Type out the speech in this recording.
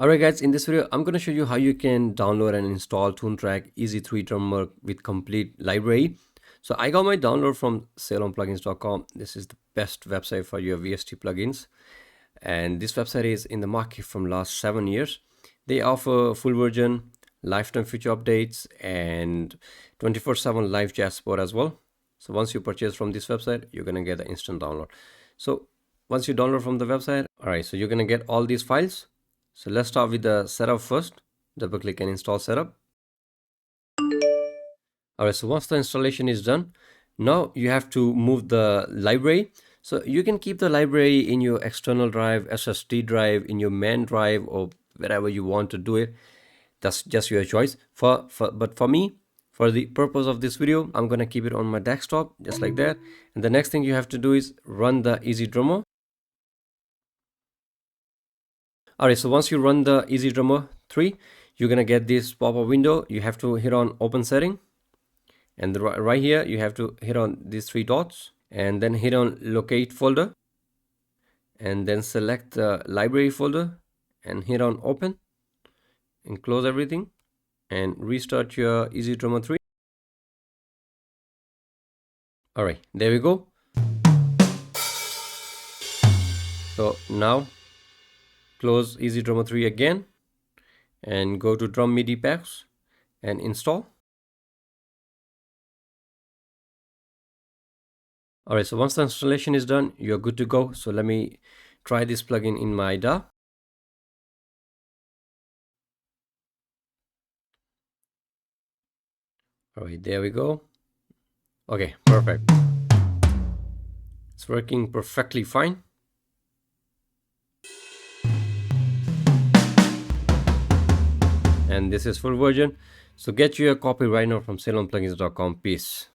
Alright guys, in this video I'm going to show you how you can download and install ToonTrack EZdrummer with complete library. So I got my download from salonplugins.com. This is the best website for your VST plugins, and this website is in the market from last 7 years. They offer full version, lifetime feature updates, and 24/7 live chat support as well. So once you purchase from this website, you're going to get the instant download. So once you download from the website, alright, so you're going to get all these files. So let's start with the setup first. Double click and install setup. Alright, so once the installation is done, now you have to move the library. So you can keep the library in your external drive, SSD drive, in your main drive, or wherever you want to do it. That's just your choice. But for me, for the purpose of this video, I'm gonna keep it on my desktop just like that. And the next thing you have to do is run the EZdrummer. Alright, so once you run the EZdrummer 3, you're gonna get this pop-up window. You have to hit on open setting, and right here you have to hit on these 3 dots and then hit on locate folder, and then select the library folder and hit on open and close everything and restart your EZdrummer 3. Alright, there we go. So now close EZdrummer 3 again and go to drum MIDI packs and install. Alright, so once the installation is done, you're good to go. So let me try this plugin in my DAW. Alright, there we go. Okay, perfect. It's working perfectly fine. And this is full version. So get you a copy right now from salonplugins.com. Peace.